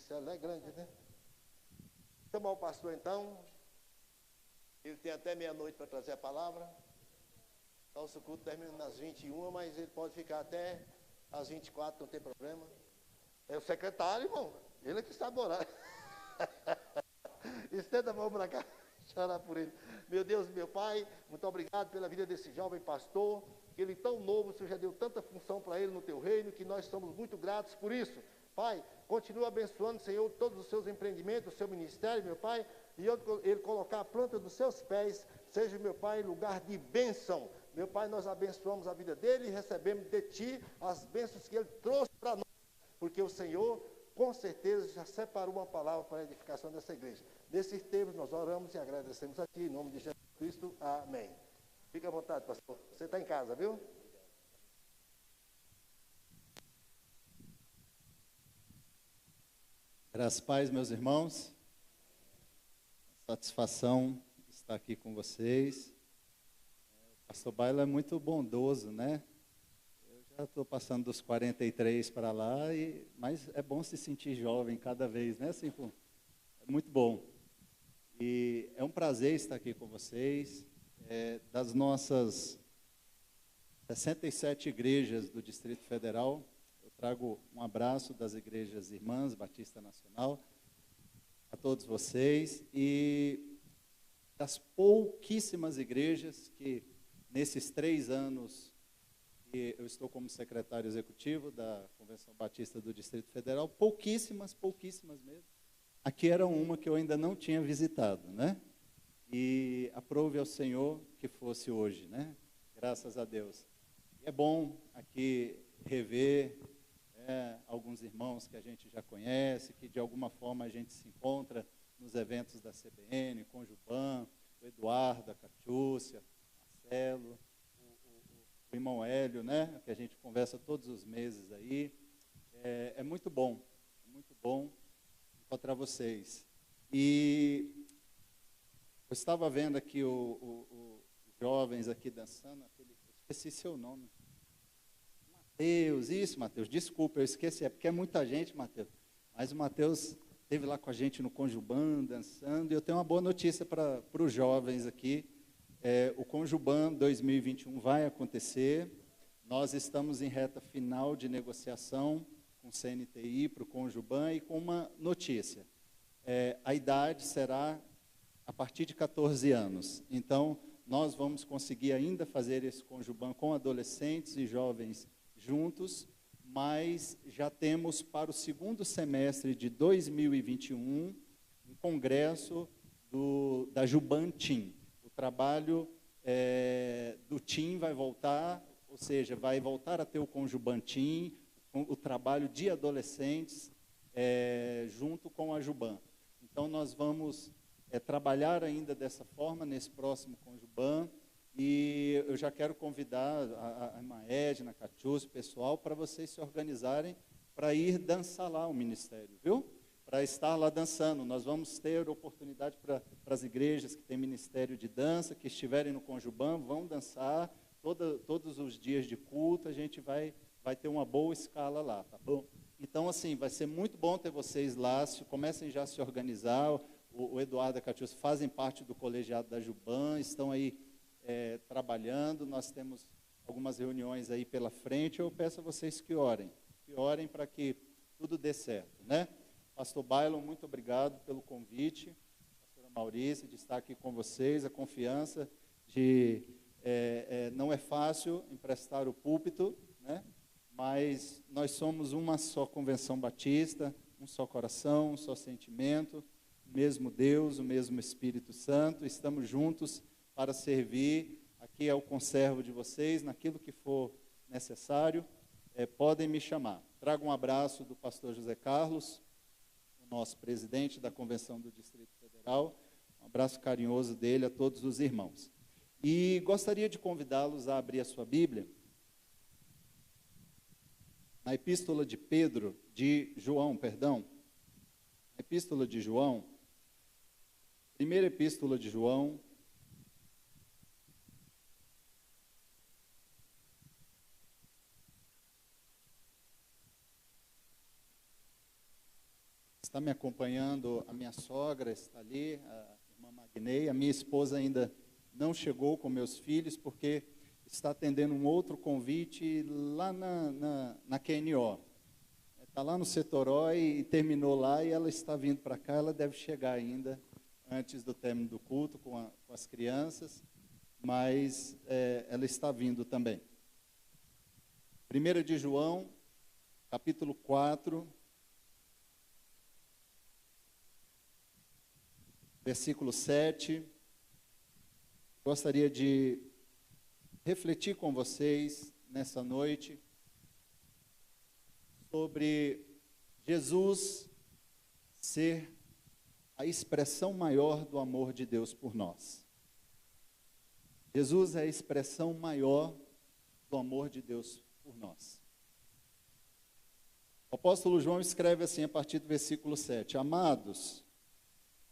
célula é grande, né? Chamar o pastor então. Ele tem até meia-noite para trazer a palavra. Nosso culto termina às 21, mas ele pode ficar até às 24, não tem problema. É o secretário, irmão. Ele é que sabe orar. Estenda a mão para cá, chorar por ele. Meu Deus, meu Pai, muito obrigado pela vida desse jovem pastor, que ele tão novo, o Senhor já deu tanta função para ele no teu reino, que nós somos muito gratos por isso. Pai, continua abençoando, Senhor, todos os seus empreendimentos, o seu ministério, meu Pai, e ele colocar a planta dos seus pés, seja, meu Pai, lugar de bênção. Meu Pai, nós abençoamos a vida dele e recebemos de Ti as bênçãos que ele trouxe para nós, porque o Senhor, com certeza, já separou uma palavra para a edificação dessa igreja. Nesses tempos, nós oramos e agradecemos a Ti, em nome de Jesus Cristo. Amém. Fique à vontade, pastor. Você está em casa, viu? Graças a paz, meus irmãos. Satisfação estar aqui com vocês. O pastor Bailo é muito bondoso, né? Eu já estou passando dos 43 para lá, mas é bom se sentir jovem cada vez, né? Assim, é muito bom. E é um prazer estar aqui com vocês. Das nossas 67 igrejas do Distrito Federal, eu trago um abraço das igrejas irmãs Batista Nacional a todos vocês, e das pouquíssimas igrejas que nesses 3 anos que eu estou como secretário executivo da Convenção Batista do Distrito Federal, pouquíssimas mesmo. Aqui era uma que eu ainda não tinha visitado, né? E aprove ao Senhor que fosse hoje, né? Graças a Deus. E é bom aqui rever alguns irmãos que a gente já conhece, que de alguma forma a gente se encontra nos eventos da CBN, com o Juban, o Eduardo, a Catiúcia, Marcelo, o irmão Hélio, né? Que a gente conversa todos os meses aí. É muito bom encontrar vocês. E eu estava vendo aqui os jovens aqui dançando, esqueci seu nome. Mateus, desculpa, eu esqueci, é porque é muita gente, Mateus. Mas o Mateus esteve lá com a gente no Conjuban, dançando, e eu tenho uma boa notícia para os jovens aqui. O Conjuban 2021 vai acontecer, nós estamos em reta final de negociação com o CNTI para o Conjuban, e com uma notícia. A idade será a partir de 14 anos. Então, nós vamos conseguir ainda fazer esse Conjuban com adolescentes e jovens juntos, mas já temos para o segundo semestre de 2021 um congresso da Juban Team. O trabalho do Team vai voltar, ou seja, vai voltar a ter o Conjuban Team, o trabalho de adolescentes junto com a Juban. Então, nós vamos trabalhar ainda dessa forma nesse próximo Conjuban. E eu já quero convidar a irmã Edna, a Catiúcia, o pessoal, para vocês se organizarem para ir dançar lá o ministério, viu? Para estar lá dançando. Nós vamos ter oportunidade para as igrejas que têm ministério de dança, que estiverem no Conjuban, vão dançar todos os dias de culto, a gente vai ter uma boa escala lá, tá bom? Então, assim, vai ser muito bom ter vocês lá, comecem já a se organizar. O Eduardo e a Catiúcia fazem parte do colegiado da Juban, estão aí trabalhando, nós temos algumas reuniões aí pela frente. Eu peço a vocês que orem para que tudo dê certo, né? Pastor Bailon, muito obrigado pelo convite, pastora Maurícia, de estar aqui com vocês, a confiança não é fácil emprestar o púlpito, né? Mas nós somos uma só convenção batista, um só coração, um só sentimento, o mesmo Deus, o mesmo Espírito Santo, estamos juntos para servir. Aqui é o conservo de vocês, naquilo que for necessário, podem me chamar. Trago um abraço do pastor José Carlos, o nosso presidente da Convenção do Distrito Federal, um abraço carinhoso dele a todos os irmãos. E gostaria de convidá-los a abrir a sua Bíblia, na Epístola de João, Epístola de João, primeira Epístola de João, está me acompanhando a minha sogra, está ali, a irmã Magnei. A minha esposa ainda não chegou com meus filhos, porque está atendendo um outro convite lá na QNO. Está lá no Setoró e terminou lá, e ela está vindo para cá. Ela deve chegar ainda antes do término do culto com as crianças, mas ela está vindo também. 1 de João, capítulo 4, versículo 7. Gostaria de refletir com vocês nessa noite sobre Jesus ser a expressão maior do amor de Deus por nós. Jesus é a expressão maior do amor de Deus por nós. O apóstolo João escreve assim a partir do versículo 7: Amados,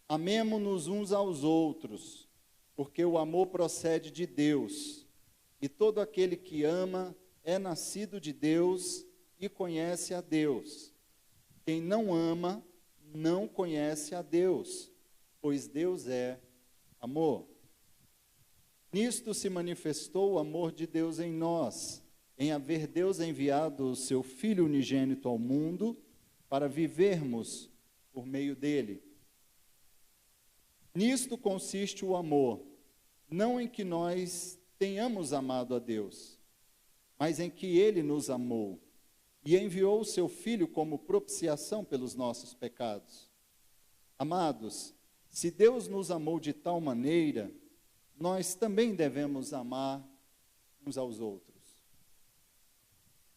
amemo-nos uns aos outros, porque o amor procede de Deus, e todo aquele que ama é nascido de Deus e conhece a Deus. Quem não ama não conhece a Deus, pois Deus é amor. Nisto se manifestou o amor de Deus em nós, em haver Deus enviado o seu Filho unigênito ao mundo, para vivermos por meio dele. Nisto consiste o amor, não em que nós tenhamos amado a Deus, mas em que ele nos amou e enviou o seu Filho como propiciação pelos nossos pecados. Amados, se Deus nos amou de tal maneira, nós também devemos amar uns aos outros.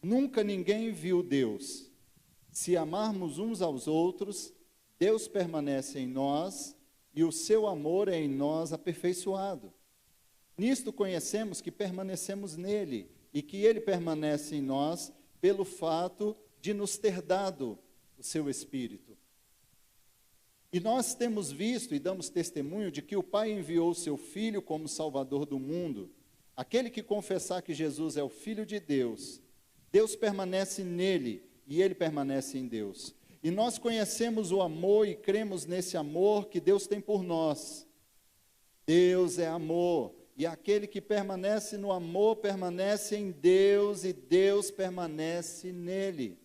Nunca ninguém viu Deus. Se amarmos uns aos outros, Deus permanece em nós e o seu amor é em nós aperfeiçoado. Nisto conhecemos que permanecemos nele e que ele permanece em nós pelo fato de nos ter dado o seu Espírito. E nós temos visto e damos testemunho de que o Pai enviou o seu Filho como Salvador do mundo. Aquele que confessar que Jesus é o Filho de Deus, Deus permanece nele e ele permanece em Deus. E nós conhecemos o amor e cremos nesse amor que Deus tem por nós. Deus é amor, e aquele que permanece no amor permanece em Deus e Deus permanece nele.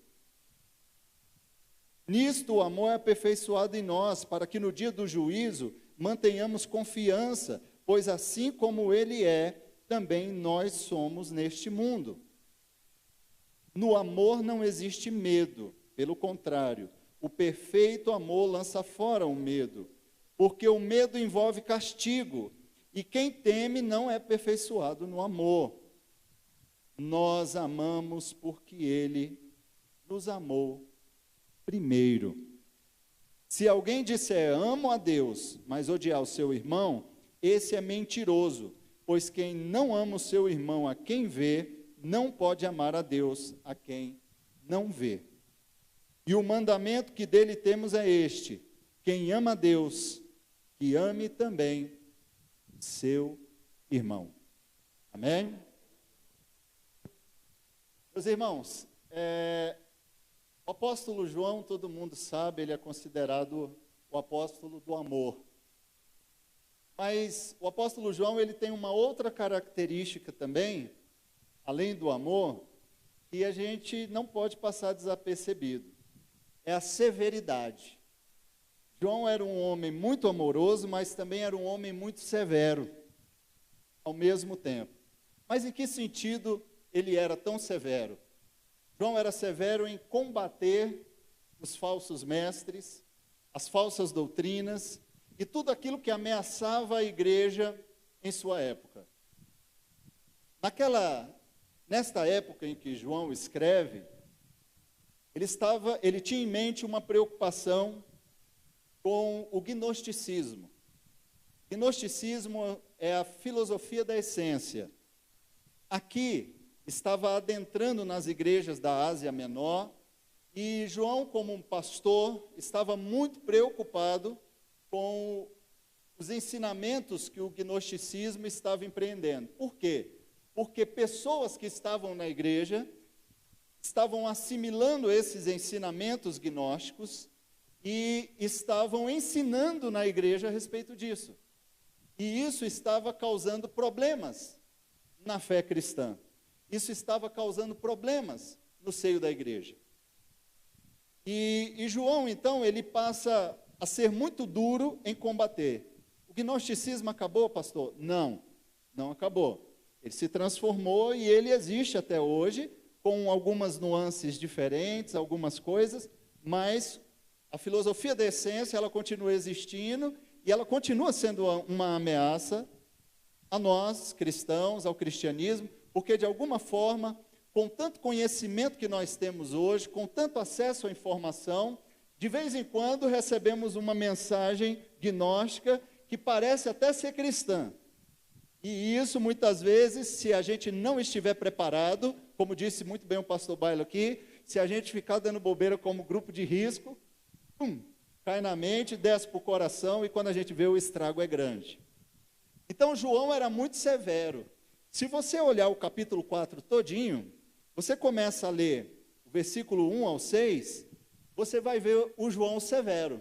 Nisto o amor é aperfeiçoado em nós, para que no dia do juízo mantenhamos confiança, pois assim como ele é, também nós somos neste mundo. No amor não existe medo, pelo contrário, o perfeito amor lança fora o medo, porque o medo envolve castigo, e quem teme não é aperfeiçoado no amor. Nós amamos porque ele nos amou primeiro. Se alguém disser amo a Deus, mas odiar o seu irmão, esse é mentiroso, pois quem não ama o seu irmão a quem vê, não pode amar a Deus a quem não vê. E o mandamento que dele temos é este: quem ama a Deus, que ame também seu irmão. Amém? Meus irmãos, o apóstolo João, todo mundo sabe, ele é considerado o apóstolo do amor. Mas o apóstolo João, ele tem uma outra característica também, além do amor, que a gente não pode passar desapercebido. É a severidade. João era um homem muito amoroso, mas também era um homem muito severo, ao mesmo tempo. Mas em que sentido ele era tão severo? João era severo em combater os falsos mestres, as falsas doutrinas e tudo aquilo que ameaçava a igreja em sua época. Nesta época em que João escreve, ele tinha em mente uma preocupação com o gnosticismo. Gnosticismo é a filosofia da essência. Aqui estava adentrando nas igrejas da Ásia Menor, e João, como um pastor, estava muito preocupado com os ensinamentos que o gnosticismo estava empreendendo. Por quê? Porque pessoas que estavam na igreja estavam assimilando esses ensinamentos gnósticos e estavam ensinando na igreja a respeito disso. E isso estava causando problemas na fé cristã. Isso estava causando problemas no seio da igreja. E João, então, ele passa a ser muito duro em combater. O gnosticismo acabou, pastor? Não, não acabou. Ele se transformou e ele existe até hoje, com algumas nuances diferentes, algumas coisas, mas a filosofia da essência, ela continua existindo e ela continua sendo uma ameaça a nós, cristãos, ao cristianismo, porque de alguma forma, com tanto conhecimento que nós temos hoje, com tanto acesso à informação, de vez em quando recebemos uma mensagem gnóstica que parece até ser cristã. E isso, muitas vezes, se a gente não estiver preparado, como disse muito bem o pastor Bailo aqui, se a gente ficar dando bobeira como grupo de risco, cai na mente, desce para o coração, e quando a gente vê, o estrago é grande. Então, João era muito severo. Se você olhar o capítulo 4 todinho, você começa a ler o versículo 1 ao 6, você vai ver o João severo.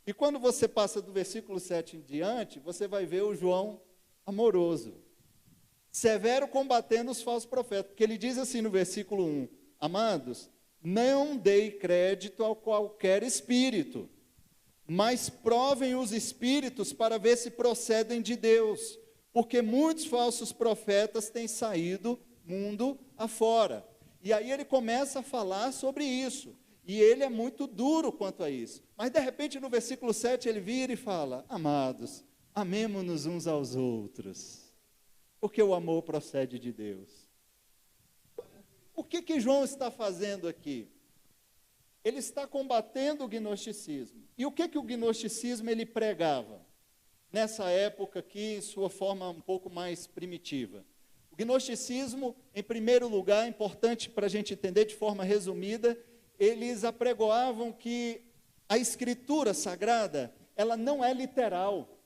E quando você passa do versículo 7 em diante, você vai ver o João amoroso. Severo combatendo os falsos profetas. Porque ele diz assim no versículo 1, amados, não dei crédito a qualquer espírito, mas provem os espíritos para ver se procedem de Deus, porque muitos falsos profetas têm saído mundo afora. E aí ele começa a falar sobre isso, e ele é muito duro quanto a isso. Mas de repente no versículo 7 ele vira e fala, amados, amemo-nos uns aos outros, porque o amor procede de Deus. O que João está fazendo aqui? Ele está combatendo o gnosticismo. E o que o gnosticismo ele pregava? Nessa época aqui, em sua forma um pouco mais primitiva. O gnosticismo, em primeiro lugar, é importante para a gente entender de forma resumida, eles apregoavam que a escritura sagrada, ela não é literal,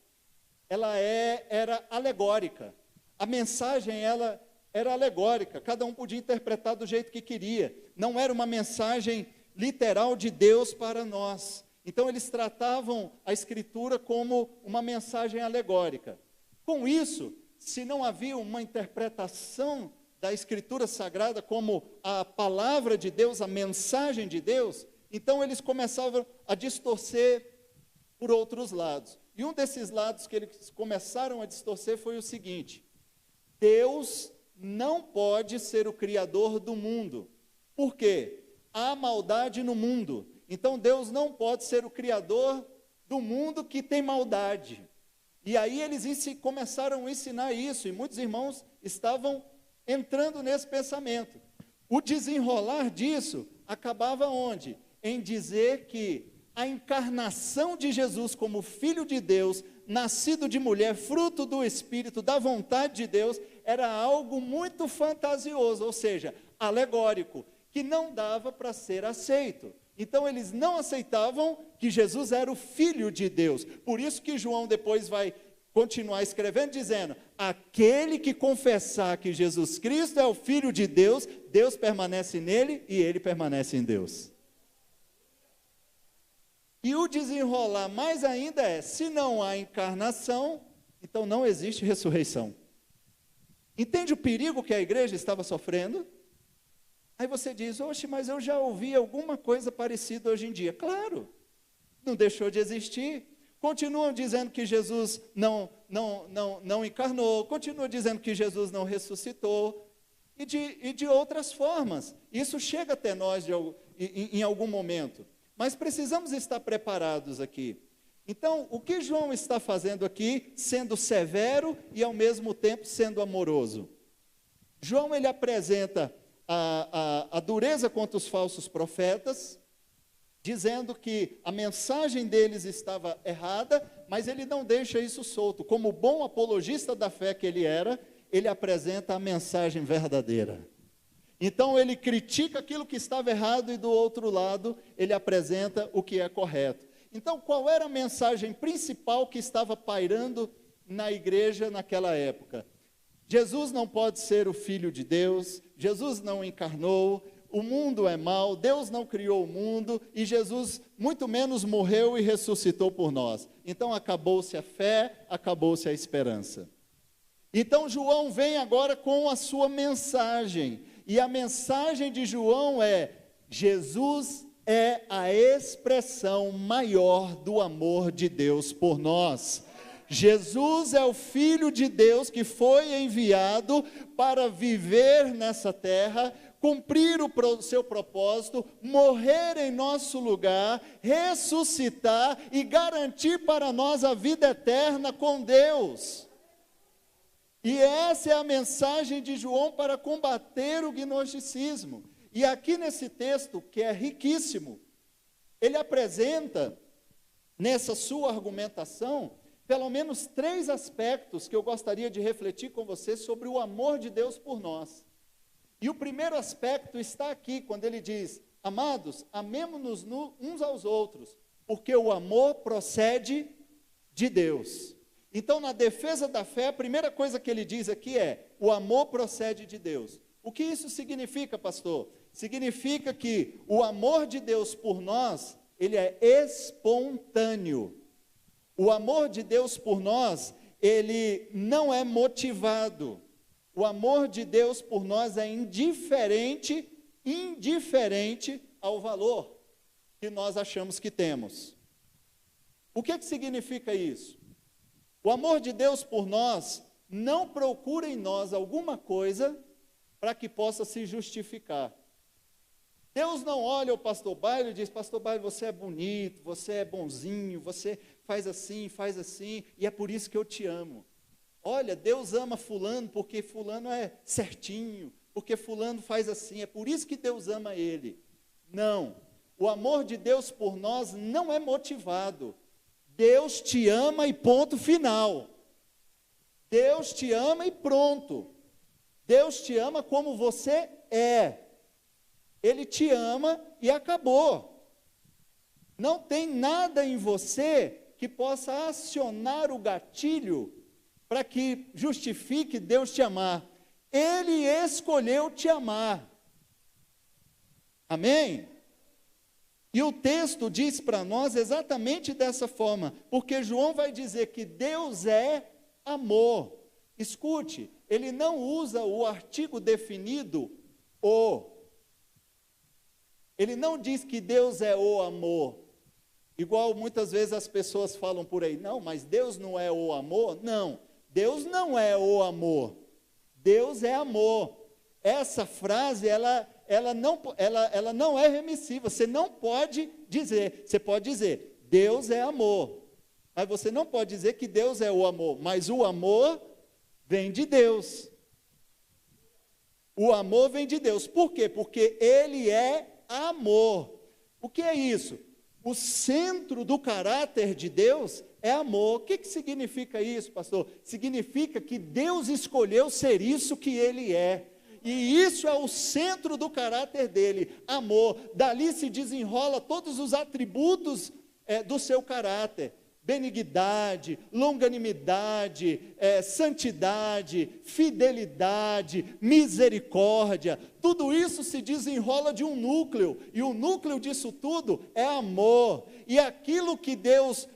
ela era alegórica. A mensagem, ela era alegórica, cada um podia interpretar do jeito que queria. Não era uma mensagem literal de Deus para nós. Então, eles tratavam a Escritura como uma mensagem alegórica. Com isso, se não havia uma interpretação da Escritura Sagrada como a palavra de Deus, a mensagem de Deus, então eles começavam a distorcer por outros lados. E um desses lados que eles começaram a distorcer foi o seguinte: Deus não pode ser o criador do mundo. Por quê? Há maldade no mundo. Então Deus não pode ser o criador do mundo que tem maldade. E aí eles começaram a ensinar isso, e muitos irmãos estavam entrando nesse pensamento. O desenrolar disso acabava onde? Em dizer que a encarnação de Jesus como Filho de Deus, nascido de mulher, fruto do Espírito, da vontade de Deus, era algo muito fantasioso, ou seja, alegórico, que não dava para ser aceito. Então eles não aceitavam que Jesus era o Filho de Deus. Por isso que João depois vai continuar escrevendo, dizendo, aquele que confessar que Jesus Cristo é o Filho de Deus, Deus permanece nele e ele permanece em Deus. E o desenrolar mais ainda é, se não há encarnação, então não existe ressurreição. Entende o perigo que a igreja estava sofrendo? Aí você diz, oxe, mas eu já ouvi alguma coisa parecida hoje em dia. Claro, não deixou de existir. Continuam dizendo que Jesus não encarnou, continuam dizendo que Jesus não ressuscitou, e de outras formas. Isso chega até nós em algum momento. Mas precisamos estar preparados aqui. Então, o que João está fazendo aqui, sendo severo e ao mesmo tempo sendo amoroso? João, ele apresenta a dureza contra os falsos profetas, dizendo que a mensagem deles estava errada, mas ele não deixa isso solto. Como bom apologista da fé que ele era, ele apresenta a mensagem verdadeira. Então ele critica aquilo que estava errado e do outro lado ele apresenta o que é correto. Então qual era a mensagem principal que estava pairando na igreja naquela época? Jesus não pode ser o Filho de Deus, Jesus não encarnou, o mundo é mau, Deus não criou o mundo, e Jesus muito menos morreu e ressuscitou por nós. Então acabou-se a fé, acabou-se a esperança. Então João vem agora com a sua mensagem, e a mensagem de João é: Jesus é a expressão maior do amor de Deus por nós. Jesus é o Filho de Deus que foi enviado para viver nessa terra, cumprir o seu propósito, morrer em nosso lugar, ressuscitar e garantir para nós a vida eterna com Deus. E essa é a mensagem de João para combater o gnosticismo. E aqui nesse texto, que é riquíssimo, ele apresenta, nessa sua argumentação, pelo menos 3 aspectos que eu gostaria de refletir com você sobre o amor de Deus por nós. E o primeiro aspecto está aqui, quando ele diz: amados, amemo-nos uns aos outros, porque o amor procede de Deus. Então, na defesa da fé, a primeira coisa que ele diz aqui é: o amor procede de Deus. O que isso significa, pastor? Significa que o amor de Deus por nós, ele é espontâneo. O amor de Deus por nós, ele não é motivado. O amor de Deus por nós é indiferente ao valor que nós achamos que temos. O que significa isso? O amor de Deus por nós não procura em nós alguma coisa para que possa se justificar. Deus não olha o pastor Baile e diz: pastor Baile, você é bonito, você é bonzinho, você faz assim, e é por isso que eu te amo. Olha, Deus ama fulano porque fulano é certinho, porque fulano faz assim, é por isso que Deus ama ele. Não, o amor de Deus por nós não é motivado. Deus te ama e ponto final. Deus te ama e pronto. Deus te ama como você é. Ele te ama e acabou. Não tem nada em você que possa acionar o gatilho para que justifique Deus te amar. Ele escolheu te amar. Amém? E o texto diz para nós exatamente dessa forma, porque João vai dizer que Deus é amor. Escute, ele não usa o artigo definido o. Ele não diz que Deus é o amor, igual muitas vezes as pessoas falam por aí: não, mas Deus não é o amor. Não, Deus não é o amor, Deus é amor. Essa frase, ela não é remissiva, você não pode dizer, você pode dizer, Deus é amor, mas você não pode dizer que Deus é o amor, mas o amor vem de Deus. O amor vem de Deus, por quê? Porque Ele é amor. O que é isso? O centro do caráter de Deus é amor. O que significa isso, pastor? Significa que Deus escolheu ser isso que Ele é. E isso é o centro do caráter dele, amor. Dali se desenrola todos os atributos do seu caráter: benignidade, longanimidade, santidade, fidelidade, misericórdia. Tudo isso se desenrola de um núcleo, e o núcleo disso tudo é amor. E aquilo que Deus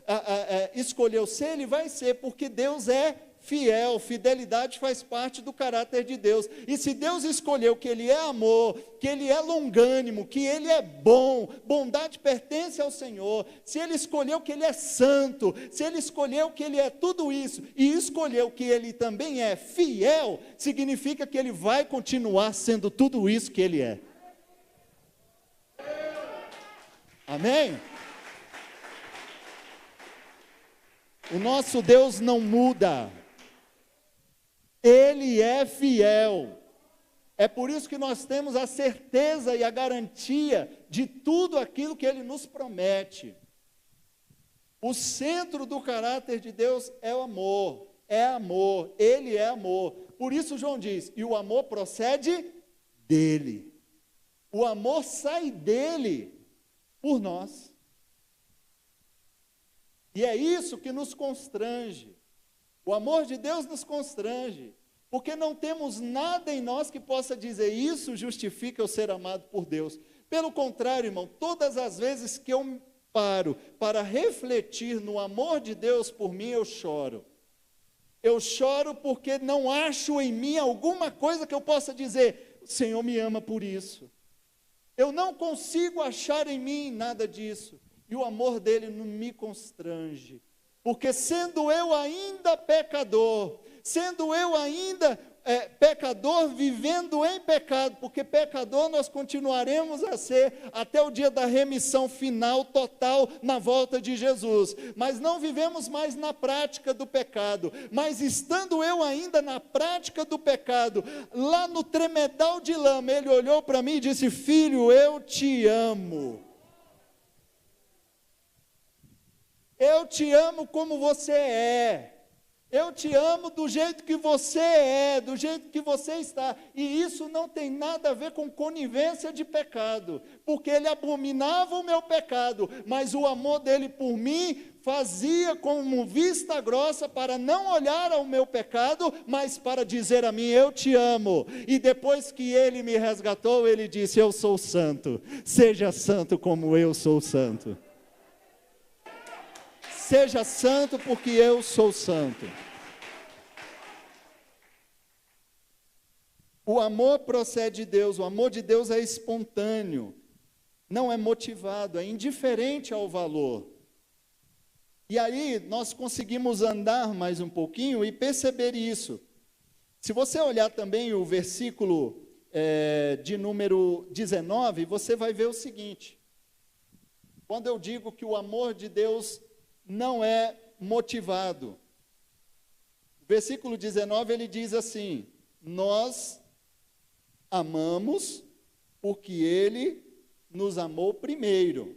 escolheu ser, Ele vai ser, porque Deus é fiel. Fidelidade faz parte do caráter de Deus. E se Deus escolheu que Ele é amor, que Ele é longânimo, que Ele é bom, bondade pertence ao Senhor, se Ele escolheu que Ele é santo, se Ele escolheu que Ele é tudo isso, e escolheu que Ele também é fiel, significa que Ele vai continuar sendo tudo isso que Ele é. Amém? O nosso Deus não muda. Ele é fiel. É por isso que nós temos a certeza e a garantia de tudo aquilo que Ele nos promete. O centro do caráter de Deus é o amor. É amor. Ele é amor. Por isso João diz: e o amor procede dele. O amor sai dele por nós. E é isso que nos constrange. O amor de Deus nos constrange. Porque não temos nada em nós que possa dizer isso justifica eu ser amado por Deus. Pelo contrário, irmão, todas as vezes que eu paro para refletir no amor de Deus por mim, eu choro. Eu choro porque não acho em mim alguma coisa que eu possa dizer, o Senhor me ama por isso. Eu não consigo achar em mim nada disso. E o amor dele não me constrange. Porque sendo eu ainda pecador, sendo eu ainda pecador vivendo em pecado, porque pecador nós continuaremos a ser até o dia da remissão final, total, na volta de Jesus, mas não vivemos mais na prática do pecado, mas estando eu ainda na prática do pecado, lá no tremedal de lama, ele olhou para mim e disse, filho, eu te amo. Eu te amo como você é. Eu te amo do jeito que você é, do jeito que você está. E isso não tem nada a ver com conivência de pecado, porque ele abominava o meu pecado, mas o amor dele por mim fazia como vista grossa para não olhar ao meu pecado, mas para dizer a mim, eu te amo. E depois que ele me resgatou, ele disse, eu sou santo, seja santo como eu sou santo. Seja santo porque eu sou santo. O amor procede de Deus, o amor de Deus é espontâneo, não é motivado, é indiferente ao valor. E aí nós conseguimos andar mais um pouquinho e perceber isso. Se você olhar também o versículo de número 19, você vai ver o seguinte. Quando eu digo que o amor de Deus não é motivado. Versículo 19, ele diz assim, nós amamos porque ele nos amou primeiro.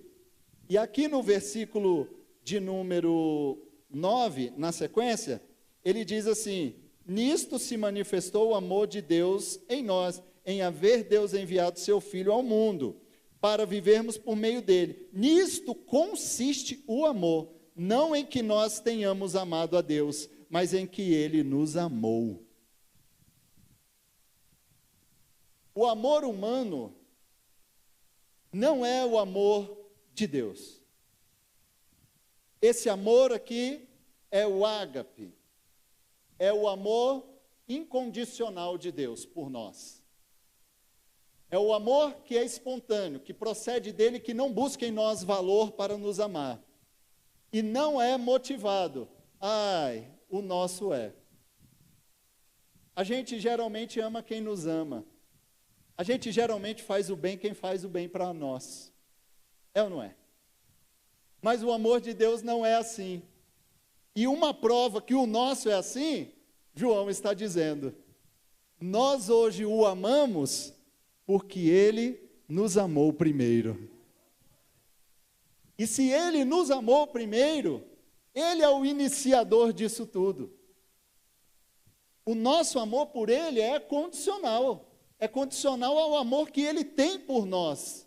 E aqui no versículo de número 9, na sequência, ele diz assim, nisto se manifestou o amor de Deus em nós, em haver Deus enviado seu Filho ao mundo, para vivermos por meio dele. Nisto consiste o amor, não em que nós tenhamos amado a Deus, mas em que ele nos amou. O amor humano não é o amor de Deus. Esse amor aqui é o ágape, é o amor incondicional de Deus por nós. É o amor que é espontâneo, que procede dele, que não busca em nós valor para nos amar. E não é motivado. O nosso é. A gente geralmente ama quem nos ama. A gente geralmente faz o bem quem faz o bem para nós. É ou não é? Mas o amor de Deus não é assim. E uma prova que o nosso é assim, João está dizendo. Nós hoje o amamos porque ele nos amou primeiro. E se ele nos amou primeiro, ele é o iniciador disso tudo. O nosso amor por ele é condicional. É condicional ao amor que ele tem por nós.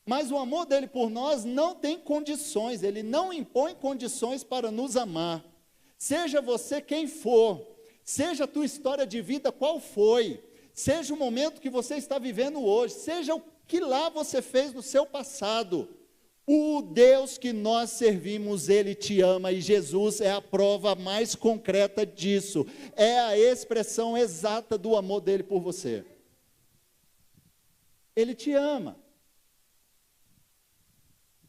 Mas o amor dele por nós não tem condições, ele não impõe condições para nos amar. Seja você quem for, seja a tua história de vida qual foi, seja o momento que você está vivendo hoje, seja o que lá você fez no seu passado, o Deus que nós servimos, ele te ama, e Jesus é a prova mais concreta disso, é a expressão exata do amor dele por você. Ele te ama.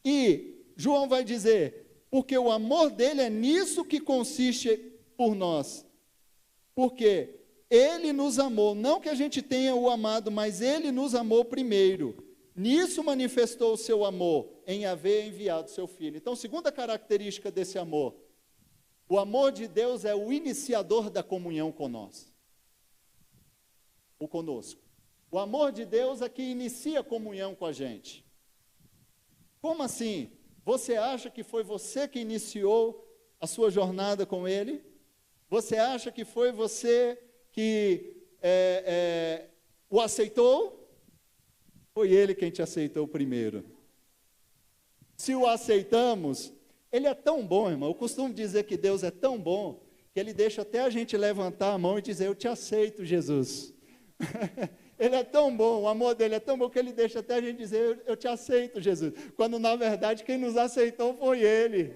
E João vai dizer, porque o amor dele é nisso que consiste por nós. Porque ele nos amou, não que a gente tenha o amado, mas ele nos amou primeiro. Nisso manifestou o seu amor, em haver enviado seu Filho. Então, segunda característica desse amor, o amor de Deus é o iniciador da comunhão com nós, ou conosco. O amor de Deus é que inicia a comunhão com a gente. Como assim? Você acha que foi você que iniciou a sua jornada com Ele? Você acha que foi você que o aceitou? Foi Ele quem te aceitou primeiro. Se o aceitamos, Ele é tão bom, irmão. Eu costumo dizer que Deus é tão bom, que ele deixa até a gente levantar a mão e dizer: eu te aceito, Jesus. Ele é tão bom, o amor dele é tão bom que ele deixa até a gente dizer: eu te aceito, Jesus. Quando na verdade quem nos aceitou foi ele.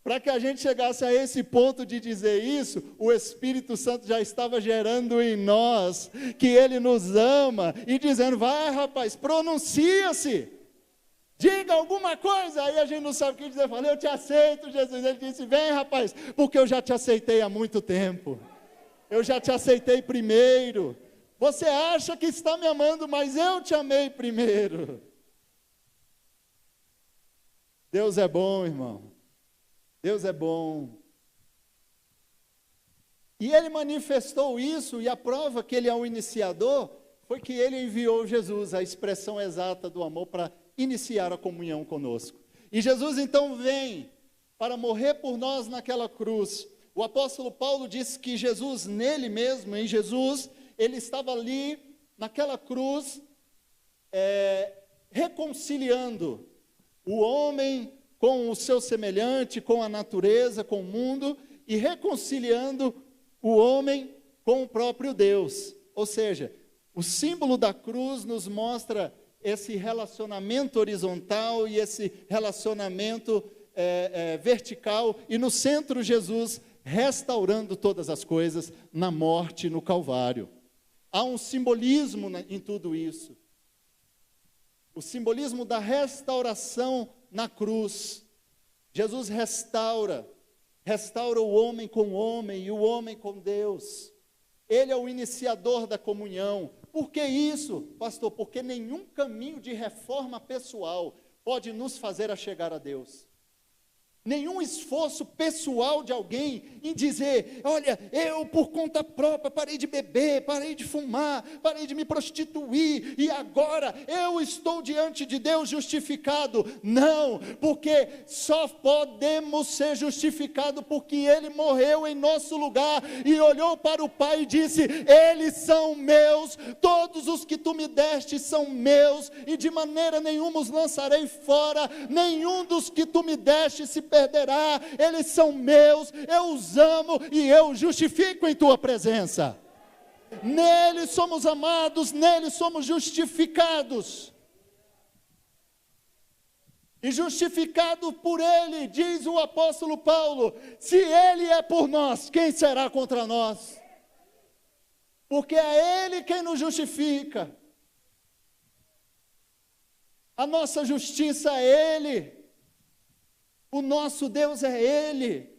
Para que a gente chegasse a esse ponto de dizer isso, o Espírito Santo já estava gerando em nós que ele nos ama e dizendo: vai, rapaz, pronuncia-se. Diga alguma coisa. Aí a gente não sabe o que dizer. Eu falei: eu te aceito, Jesus. Ele disse: vem, rapaz, porque eu já te aceitei há muito tempo. Eu já te aceitei primeiro. Você acha que está me amando, mas eu te amei primeiro. Deus é bom, irmão. Deus é bom. E ele manifestou isso, e a prova que ele é o iniciador foi que ele enviou Jesus, a expressão exata do amor, para iniciar a comunhão conosco. E Jesus então vem para morrer por nós naquela cruz. O apóstolo Paulo disse que Jesus, nele mesmo, em Jesus, ele estava ali, naquela cruz, reconciliando o homem com o seu semelhante, com a natureza, com o mundo, e reconciliando o homem com o próprio Deus. Ou seja, o símbolo da cruz nos mostra esse relacionamento horizontal e esse relacionamento vertical, e no centro Jesus restaurando todas as coisas na morte, no Calvário. Há um simbolismo em tudo isso. O simbolismo da restauração na cruz. Jesus restaura o homem com o homem e o homem com Deus. Ele é o iniciador da comunhão. Por que isso, pastor? Porque nenhum caminho de reforma pessoal pode nos fazer chegar a Deus. Nenhum esforço pessoal de alguém em dizer: olha, eu por conta própria parei de beber, parei de fumar, parei de me prostituir, e agora eu estou diante de Deus justificado. Não, porque só podemos ser justificados porque Ele morreu em nosso lugar e olhou para o Pai e disse: eles são meus, todos os que tu me deste são meus, e de maneira nenhuma os lançarei fora, nenhum dos que tu me deste se perderá, eles são meus, eu os amo e eu os justifico em tua presença. Nele somos amados, nele somos justificados. E justificado por ele, diz o apóstolo Paulo: se ele é por nós, quem será contra nós? Porque é ele quem nos justifica. A nossa justiça é ele. O nosso Deus é Ele.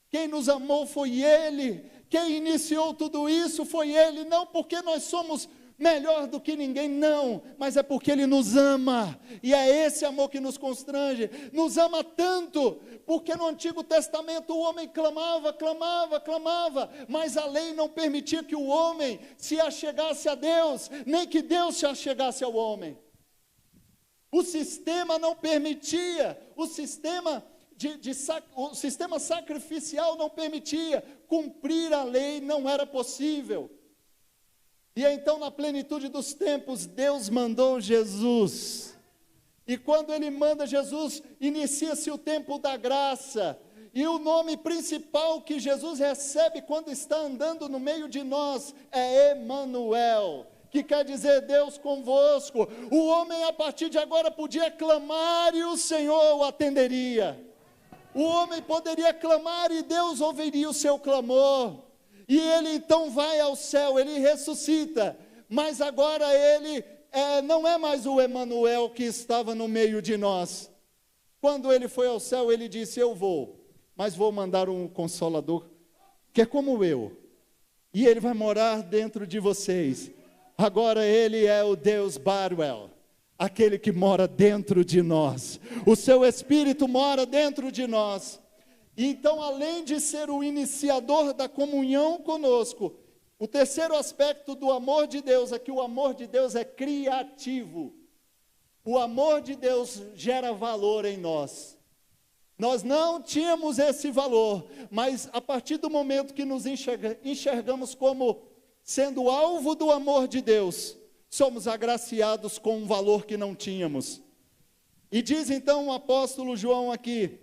Quem nos amou foi Ele. Quem iniciou tudo isso foi Ele. Não porque nós somos melhor do que ninguém, não, mas é porque Ele nos ama. E é esse amor que nos constrange. Nos ama tanto, porque no Antigo Testamento o homem clamava, mas a lei não permitia que o homem se achegasse a Deus, nem que Deus se achegasse ao homem. O sistema não permitia, o sistema sacrificial não permitia, cumprir a lei não era possível. E então, na plenitude dos tempos, Deus mandou Jesus. E quando Ele manda Jesus, inicia-se o tempo da graça. E o nome principal que Jesus recebe quando está andando no meio de nós é Emanuel, que quer dizer Deus convosco. O homem a partir de agora podia clamar e o Senhor o atenderia. O homem poderia clamar e Deus ouviria o seu clamor. E ele então vai ao céu, ele ressuscita. Mas agora ele não é mais o Emanuel que estava no meio de nós. Quando ele foi ao céu, ele disse: eu vou, mas vou mandar um Consolador, que é como eu. E ele vai morar dentro de vocês. Agora ele é o Deus Baruel, aquele que mora dentro de nós. O seu Espírito mora dentro de nós. Então, além de ser o iniciador da comunhão conosco, o terceiro aspecto do amor de Deus é que o amor de Deus é criativo. O amor de Deus gera valor em nós. Nós não tínhamos esse valor, mas a partir do momento que nos enxergamos como sendo alvo do amor de Deus, somos agraciados com um valor que não tínhamos. E diz então o apóstolo João aqui,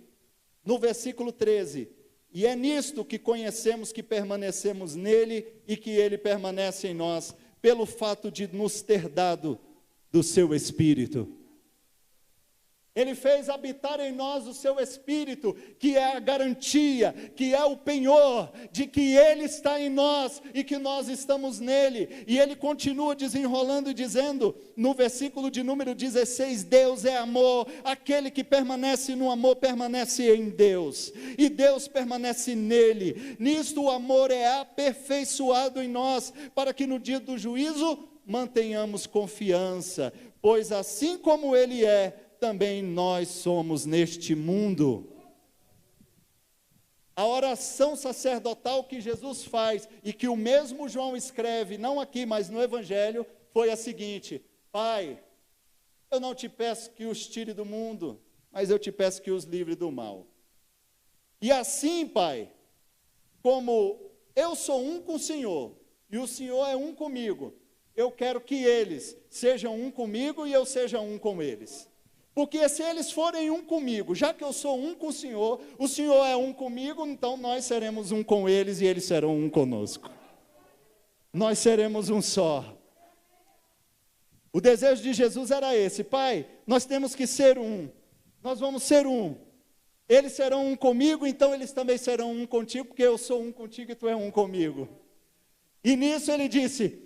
no versículo 13: E é nisto que conhecemos que permanecemos nele e que ele permanece em nós, pelo fato de nos ter dado do seu Espírito. Ele fez habitar em nós o seu Espírito, que é a garantia, que é o penhor de que Ele está em nós e que nós estamos nele. E ele continua desenrolando e dizendo, no versículo de número 16, Deus é amor, aquele que permanece no amor permanece em Deus, e Deus permanece nele. Nisto o amor é aperfeiçoado em nós, para que no dia do juízo mantenhamos confiança, pois assim como Ele é, também nós somos neste mundo. A oração sacerdotal que Jesus faz, e que o mesmo João escreve, não aqui, mas no Evangelho, foi a seguinte: Pai, eu não te peço que os tire do mundo, mas eu te peço que os livre do mal. E assim, Pai, como eu sou um com o Senhor, e o Senhor é um comigo, eu quero que eles sejam um comigo e eu seja um com eles. Porque se eles forem um comigo, já que eu sou um com o Senhor é um comigo, então nós seremos um com eles e eles serão um conosco. Nós seremos um só. O desejo de Jesus era esse: Pai, nós temos que ser um, nós vamos ser um. Eles serão um comigo, então eles também serão um contigo, porque eu sou um contigo e tu é um comigo. E nisso ele disse: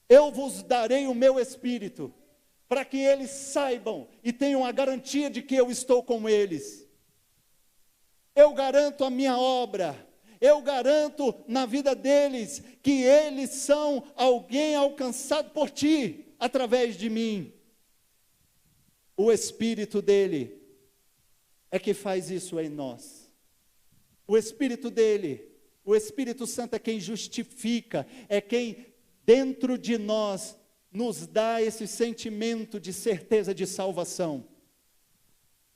eu vos darei o meu Espírito, para que eles saibam e tenham a garantia de que eu estou com eles. Eu garanto a minha obra, eu garanto na vida deles, que eles são alguém alcançado por ti, através de mim. O Espírito dele é que faz isso em nós. O Espírito dele, o Espírito Santo é quem justifica, é quem dentro de nós nos dá esse sentimento de certeza de salvação.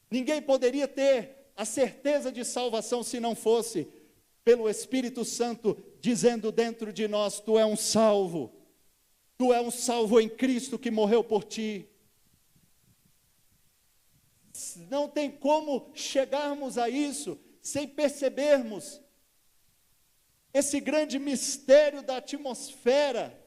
Ninguém poderia ter a certeza de salvação se não fosse pelo Espírito Santo dizendo dentro de nós: tu é um salvo em Cristo que morreu por ti. Não tem como chegarmos a isso sem percebermos esse grande mistério da atmosfera,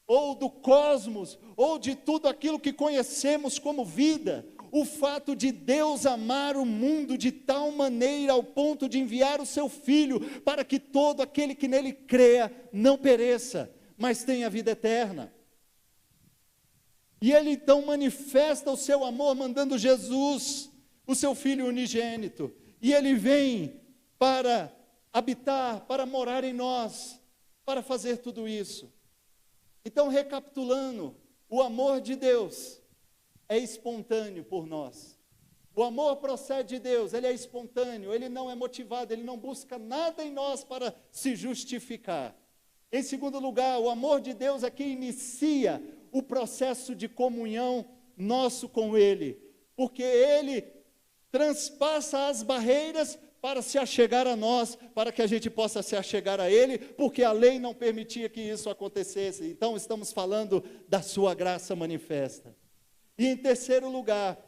ou do cosmos, ou de tudo aquilo que conhecemos como vida. O fato de Deus amar o mundo de tal maneira ao ponto de enviar o seu Filho, para que todo aquele que nele creia não pereça, mas tenha vida eterna. E ele então manifesta o seu amor mandando Jesus, o seu Filho unigênito, e ele vem para habitar, para morar em nós, para fazer tudo isso. Então, recapitulando, o amor de Deus é espontâneo por nós. O amor procede de Deus, ele é espontâneo, ele não é motivado, ele não busca nada em nós para se justificar. Em segundo lugar, o amor de Deus é que inicia o processo de comunhão nosso com ele, porque ele transpassa as barreiras para se achegar a nós, para que a gente possa se achegar a ele, porque a lei não permitia que isso acontecesse. Então estamos falando da sua graça manifesta. E em terceiro lugar,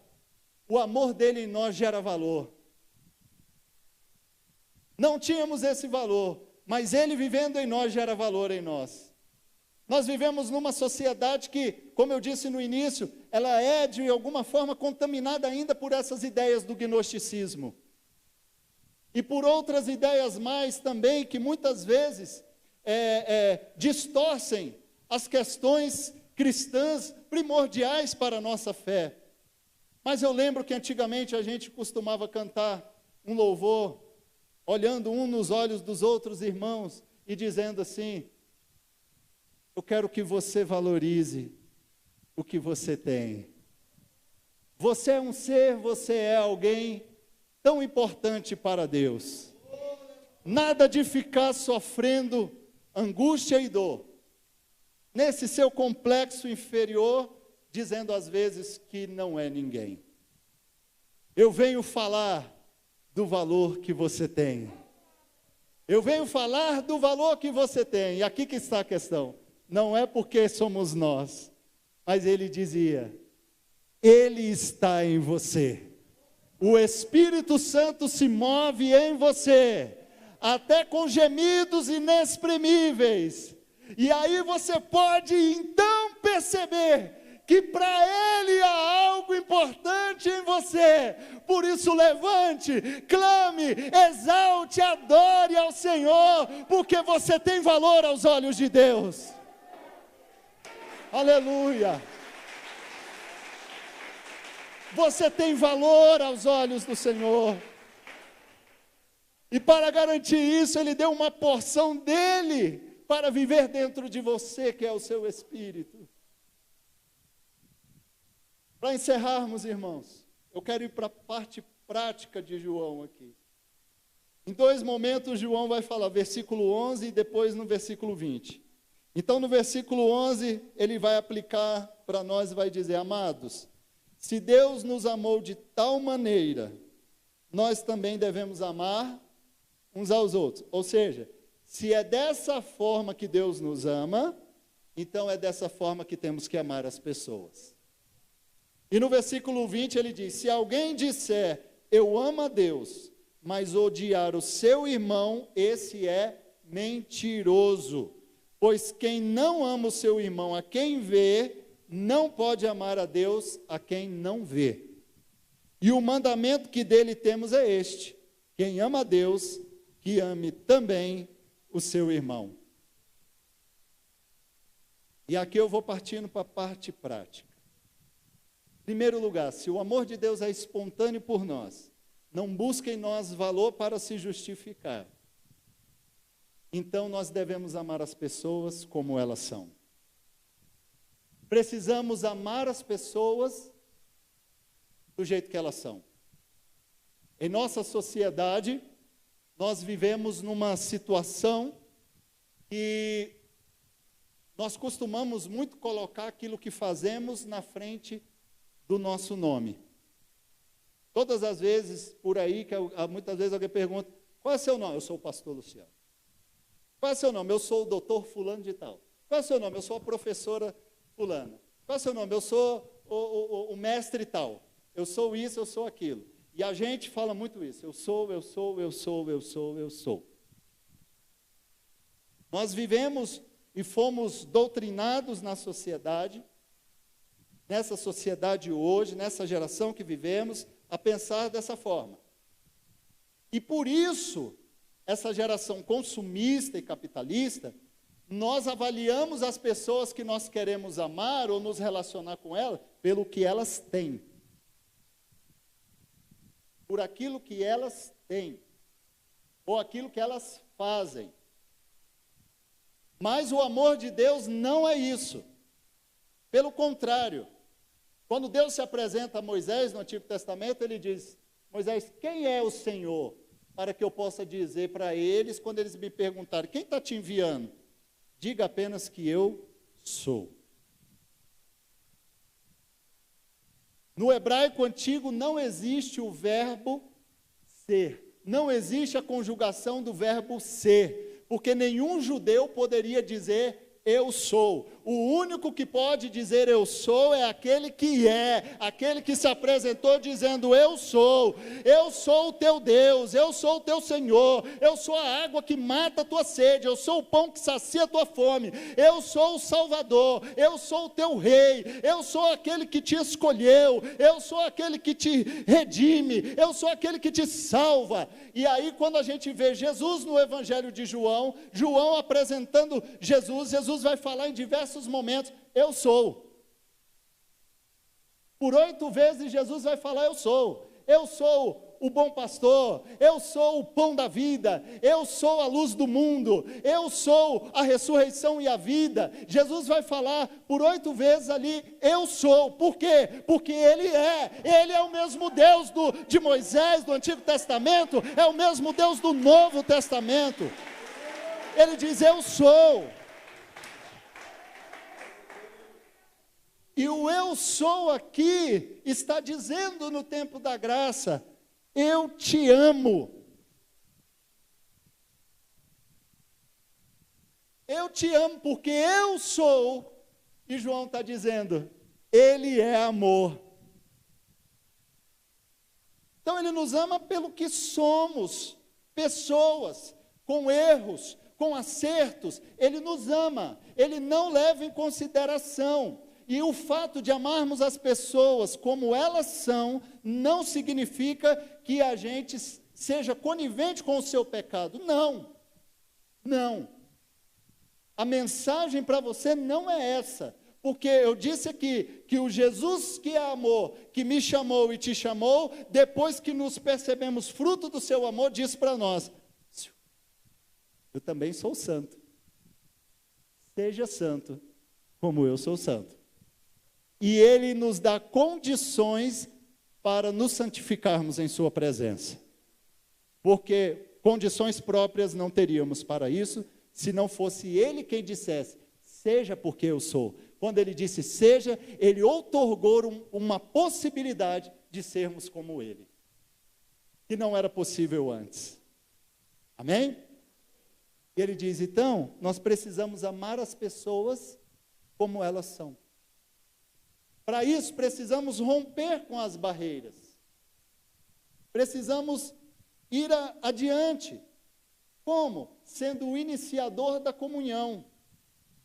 o amor dele em nós gera valor. Não tínhamos esse valor, mas ele vivendo em nós gera valor em nós. Nós vivemos numa sociedade que, como eu disse no início, ela é de alguma forma contaminada ainda por essas ideias do gnosticismo. E por outras ideias mais também, que muitas vezes distorcem as questões cristãs primordiais para a nossa fé. Mas eu lembro que antigamente a gente costumava cantar um louvor, olhando um nos olhos dos outros irmãos e dizendo assim: eu quero que você valorize o que você tem. Você é um ser, você é alguém tão importante para Deus. Nada de ficar sofrendo angústia e dor nesse seu complexo inferior, dizendo às vezes que não é ninguém. Eu venho falar do valor que você tem. Eu venho falar do valor que você tem. E aqui que está a questão. Não é porque somos nós, mas ele dizia: ele está em você. O Espírito Santo se move em você. até com gemidos inexprimíveis. E aí você pode então perceber que para Ele há algo importante em você. Por isso levante, clame, exalte, adore ao Senhor, porque você tem valor aos olhos de Deus. Aleluia! Você tem valor aos olhos do Senhor. E para garantir isso, Ele deu uma porção dEle para viver dentro de você, que é o seu Espírito. Para encerrarmos, irmãos, eu quero ir para a parte prática de João aqui. Em 2 momentos, João vai falar, versículo 11 e depois no versículo 20. Então, no versículo 11, ele vai aplicar para nós e vai dizer, amados, se Deus nos amou de tal maneira, nós também devemos amar uns aos outros. Ou seja, se é dessa forma que Deus nos ama, então é dessa forma que temos que amar as pessoas. E no versículo 20 ele diz, se alguém disser, eu amo a Deus, mas odiar o seu irmão, esse é mentiroso. Pois quem não ama o seu irmão a quem vê, não pode amar a Deus a quem não vê. E o mandamento que dele temos é este, quem ama a Deus, que ame também o seu irmão. E aqui eu vou partindo para a parte prática. Em primeiro lugar, se o amor de Deus é espontâneo por nós, não busca em nós valor para se justificar, então nós devemos amar as pessoas como elas são. Precisamos amar as pessoas do jeito que elas são. Em nossa sociedade, nós vivemos numa situação que nós costumamos muito colocar aquilo que fazemos na frente do nosso nome. Todas as vezes, por aí, muitas vezes alguém pergunta, qual é o seu nome? Eu sou o pastor Luciano. Qual é o seu nome? Eu sou o doutor fulano de tal. Qual é o seu nome? Eu sou a professora fulana. Qual é o seu nome? Eu sou o mestre tal. Eu sou isso, eu sou aquilo. E a gente fala muito isso. Eu sou. Nós vivemos e fomos doutrinados na sociedade, nessa sociedade hoje, nessa geração que vivemos, a pensar dessa forma. E por isso, essa geração consumista e capitalista, nós avaliamos as pessoas que nós queremos amar ou nos relacionar com elas pelo que elas têm. Por aquilo que elas têm, ou aquilo que elas fazem. Mas o amor de Deus não é isso. Pelo contrário, quando Deus se apresenta a Moisés no Antigo Testamento, ele diz, Moisés, quem é o Senhor? Para que eu possa dizer para eles, quando eles me perguntarem, quem está te enviando? Diga apenas que eu sou. No hebraico antigo não existe o verbo ser. Não existe a conjugação do verbo ser. Porque nenhum judeu poderia dizer eu sou. O único que pode dizer eu sou é aquele que é, aquele que se apresentou dizendo eu sou o teu Deus, eu sou o teu Senhor, eu sou a água que mata a tua sede, eu sou o pão que sacia a tua fome, eu sou o Salvador, eu sou o teu Rei, eu sou aquele que te escolheu, eu sou aquele que te redime, eu sou aquele que te salva. E aí quando a gente vê Jesus no Evangelho de João, João apresentando Jesus vai falar em diversos momentos, eu sou. Por 8 vezes Jesus vai falar, eu sou o bom pastor, eu sou o pão da vida, eu sou a luz do mundo, eu sou a ressurreição e a vida. Jesus vai falar por 8 vezes ali, eu sou. Por quê? Porque Ele é o mesmo Deus de Moisés, do Antigo Testamento, é o mesmo Deus do Novo Testamento. Ele diz, eu sou. E o eu sou aqui está dizendo no tempo da graça, eu te amo. Eu te amo porque eu sou. E João está dizendo, Ele é amor. Então Ele nos ama pelo que somos, pessoas. com erros, com acertos, Ele nos ama, Ele não leva em consideração. E o fato de amarmos as pessoas como elas são, não significa que a gente seja conivente com o seu pecado. Não, não. A mensagem para você não é essa. Porque eu disse aqui que o Jesus que amou, que me chamou e te chamou, depois que nos percebemos fruto do seu amor, diz para nós: eu também sou santo. Seja santo, como eu sou santo. E Ele nos dá condições para nos santificarmos em sua presença. Porque condições próprias não teríamos para isso, se não fosse Ele quem dissesse: seja porque eu sou. Quando Ele disse seja, Ele outorgou uma possibilidade de sermos como Ele, que não era possível antes. Amém? E Ele diz, então, nós precisamos amar as pessoas como elas são. Para isso, precisamos romper com as barreiras. Precisamos ir adiante. Como? Sendo o iniciador da comunhão.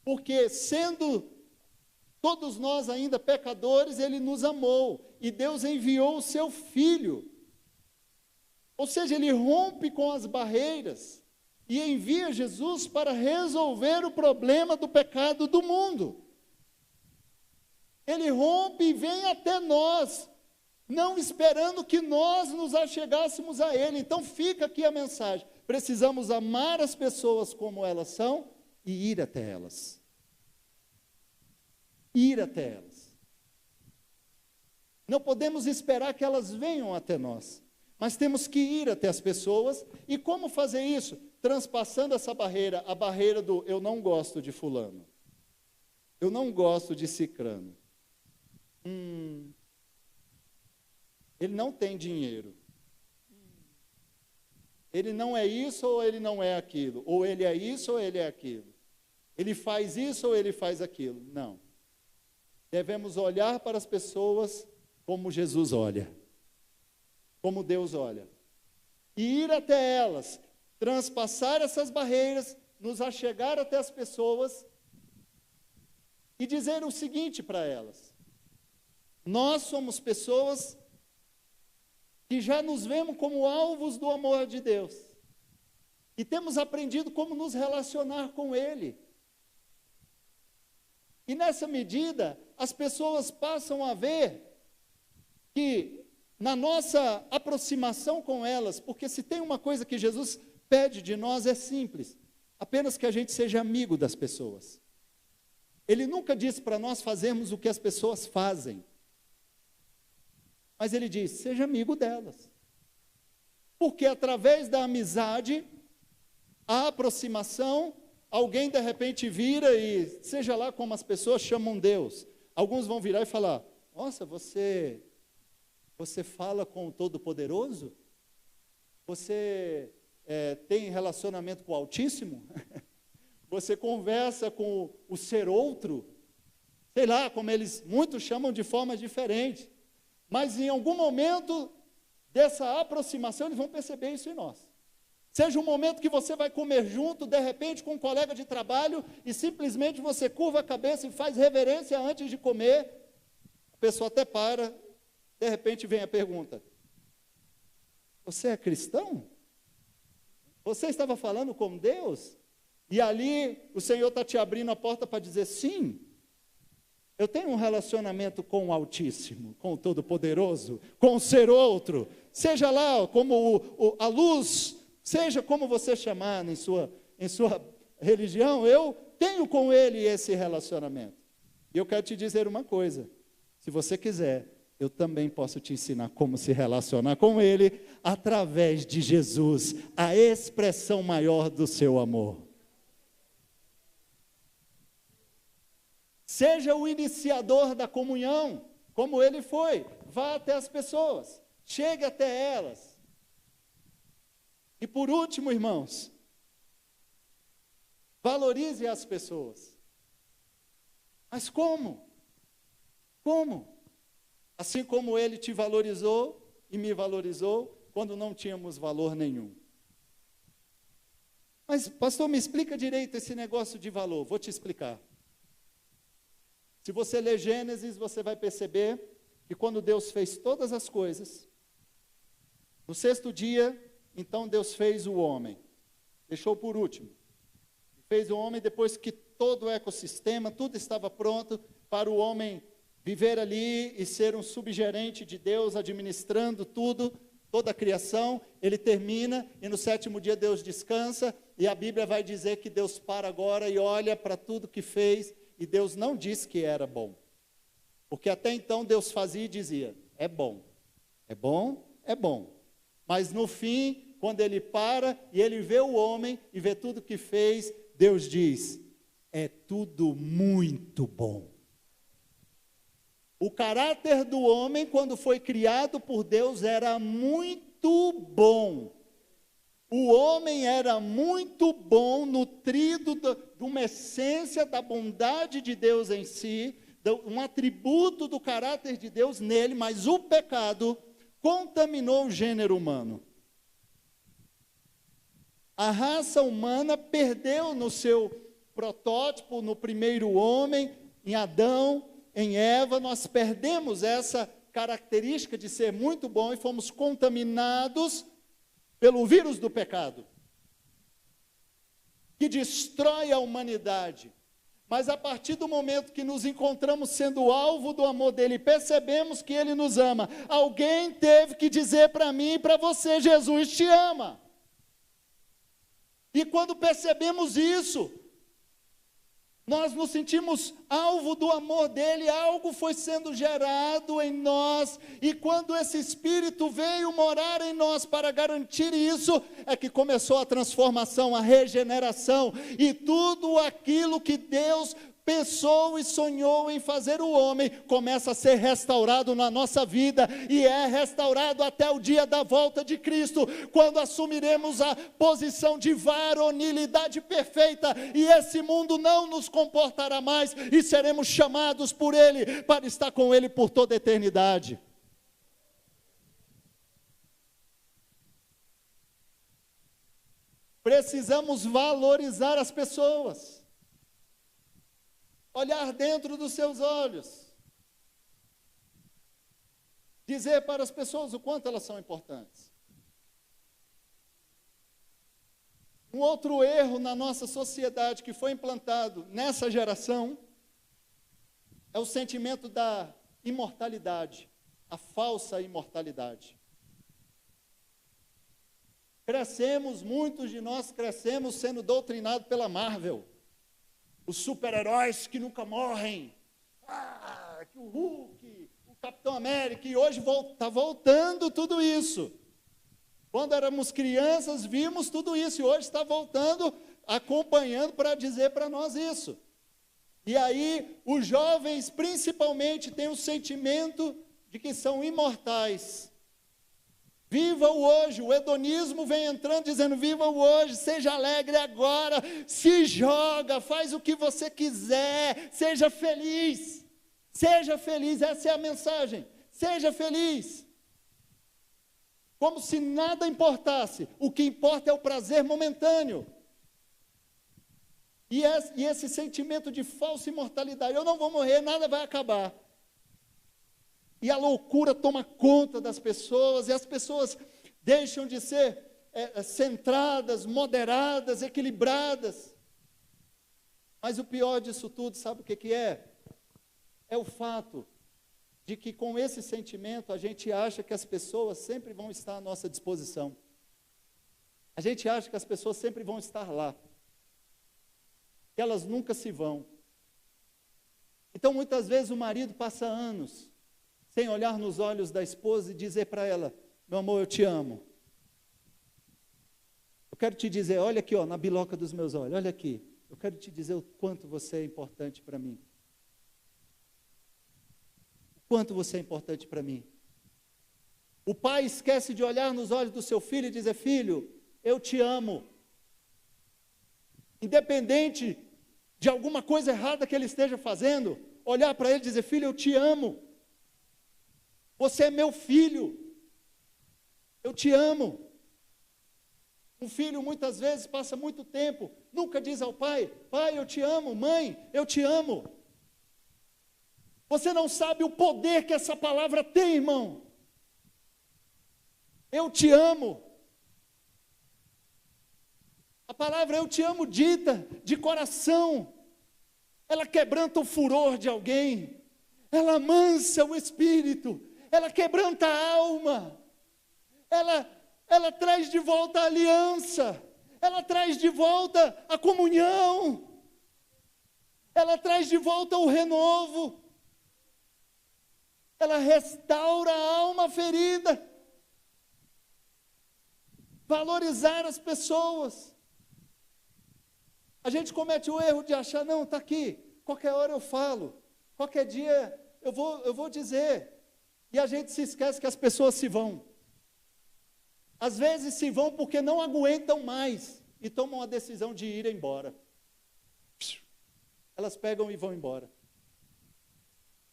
Porque, sendo todos nós ainda pecadores, Ele nos amou. E Deus enviou o seu Filho. Ou seja, Ele rompe com as barreiras e envia Jesus para resolver o problema do pecado do mundo. Ele rompe e vem até nós, não esperando que nós nos achegássemos a Ele. Então fica aqui a mensagem: precisamos amar as pessoas como elas são e ir até elas. Ir até elas. Não podemos esperar que elas venham até nós, mas temos que ir até as pessoas. E como fazer isso? Transpassando essa barreira, a barreira do eu não gosto de fulano, eu não gosto de cicrano. Ele não tem dinheiro. Ele não é isso ou ele não é aquilo. Ou ele é isso ou ele é aquilo. Ele faz isso ou ele faz aquilo. Não. Devemos olhar para as pessoas como Jesus olha. Como Deus olha. E ir até elas. Transpassar essas barreiras. Nos achegar até as pessoas. E dizer o seguinte para elas: nós somos pessoas que já nos vemos como alvos do amor de Deus. E temos aprendido como nos relacionar com Ele. E nessa medida, as pessoas passam a ver que na nossa aproximação com elas, porque se tem uma coisa que Jesus pede de nós é simples, apenas que a gente seja amigo das pessoas. Ele nunca disse para nós fazermos o que as pessoas fazem. Mas Ele diz, seja amigo delas. Porque através da amizade, a aproximação, alguém de repente vira e, seja lá como as pessoas chamam Deus, alguns vão virar e falar: nossa, você fala com o Todo-Poderoso? Você tem relacionamento com o Altíssimo? Você conversa com o Ser Outro? Sei lá, como muitos chamam de forma diferente. Mas em algum momento dessa aproximação, eles vão perceber isso em nós. Seja um momento que você vai comer junto, de repente, com um colega de trabalho, e simplesmente você curva a cabeça e faz reverência antes de comer, a pessoa até para, de repente vem a pergunta: você é cristão? Você estava falando com Deus? E ali o Senhor está te abrindo a porta para dizer: sim, eu tenho um relacionamento com o Altíssimo, com o Todo-Poderoso, com o Ser Outro, seja lá como a luz, seja como você chamar em sua religião, eu tenho com Ele esse relacionamento. E eu quero te dizer uma coisa: se você quiser, eu também posso te ensinar como se relacionar com Ele, através de Jesus, a expressão maior do seu amor. Seja o iniciador da comunhão, como Ele foi. Vá até as pessoas, chegue até elas. E por último, irmãos, valorize as pessoas. Mas como? Como? Assim como Ele te valorizou e me valorizou quando não tínhamos valor nenhum. Mas, pastor, me explica direito esse negócio de valor. Vou te explicar. Se você ler Gênesis, você vai perceber que quando Deus fez todas as coisas, no sexto dia, então Deus fez o homem. Deixou por último. Fez o homem depois que todo o ecossistema, tudo estava pronto para o homem viver ali e ser um subgerente de Deus, administrando tudo, toda a criação. Ele termina e no sétimo dia Deus descansa, e a Bíblia vai dizer que Deus para agora e olha para tudo que fez, e Deus não disse que era bom. Porque até então Deus fazia e dizia, é bom, é bom, é bom. Mas no fim, quando ele para e ele vê o homem e vê tudo que fez, Deus diz, é tudo muito bom. O caráter do homem, quando foi criado por Deus, era muito bom. O homem era muito bom, nutrido de uma essência da bondade de Deus em si, um atributo do caráter de Deus nele, mas o pecado contaminou o gênero humano. A raça humana perdeu no seu protótipo, no primeiro homem, em Adão, em Eva, nós perdemos essa característica de ser muito bom e fomos contaminados pelo vírus do pecado, que destrói a humanidade. Mas a partir do momento que nos encontramos sendo alvo do amor dele, percebemos que ele nos ama, alguém teve que dizer para mim e para você, Jesus te ama. E quando percebemos isso, nós nos sentimos alvo do amor dele, algo foi sendo gerado em nós, e quando esse Espírito veio morar em nós para garantir isso, é que começou a transformação, a regeneração, e tudo aquilo que Deus pensou e sonhou em fazer o homem, começa a ser restaurado na nossa vida, e é restaurado até o dia da volta de Cristo, quando assumiremos a posição de varonilidade perfeita, e esse mundo não nos comportará mais, e seremos chamados por Ele, para estar com Ele por toda a eternidade. Precisamos valorizar as pessoas, olhar dentro dos seus olhos, dizer para as pessoas o quanto elas são importantes. Um outro erro na nossa sociedade que foi implantado nessa geração é o sentimento da imortalidade, a falsa imortalidade. Muitos de nós crescemos sendo doutrinados pela Marvel. Os super-heróis que nunca morrem, que o Hulk, o Capitão América, e hoje está voltando tudo isso. Quando éramos crianças, vimos tudo isso, e hoje está voltando, acompanhando para dizer para nós isso. E aí, os jovens, principalmente, têm o sentimento de que são imortais. Viva o hoje, o hedonismo vem entrando dizendo, viva o hoje, seja alegre agora, se joga, faz o que você quiser, seja feliz, essa é a mensagem, seja feliz. Como se nada importasse, o que importa é o prazer momentâneo. E esse sentimento de falsa imortalidade, eu não vou morrer, nada vai acabar. E a loucura toma conta das pessoas, e as pessoas deixam de ser centradas, moderadas, equilibradas. Mas o pior disso tudo, sabe o que é? É o fato de que com esse sentimento a gente acha que as pessoas sempre vão estar à nossa disposição. A gente acha que as pessoas sempre vão estar lá, que elas nunca se vão. Então muitas vezes o marido passa anos sem olhar nos olhos da esposa e dizer para ela, meu amor, eu te amo. Eu quero te dizer, olha aqui, na biloca dos meus olhos, olha aqui. Eu quero te dizer o quanto você é importante para mim. O quanto você é importante para mim. O pai esquece de olhar nos olhos do seu filho e dizer, filho, eu te amo. Independente de alguma coisa errada que ele esteja fazendo, olhar para ele e dizer, filho, eu te amo. Você é meu filho, eu te amo. Um filho muitas vezes passa muito tempo, nunca diz ao pai: pai, eu te amo, mãe, eu te amo. Você não sabe o poder que essa palavra tem, irmão. Eu te amo. A palavra eu te amo dita de coração, ela quebranta o furor de alguém, ela amansa o espírito, ela quebranta a alma, ela traz de volta a aliança, ela traz de volta a comunhão, ela traz de volta o renovo, ela restaura a alma ferida. Valorizar as pessoas. A gente comete o erro de achar: não, está aqui, qualquer hora eu falo, qualquer dia eu vou dizer. E a gente se esquece que as pessoas se vão. Às vezes se vão porque não aguentam mais e tomam a decisão de ir embora. Elas pegam e vão embora.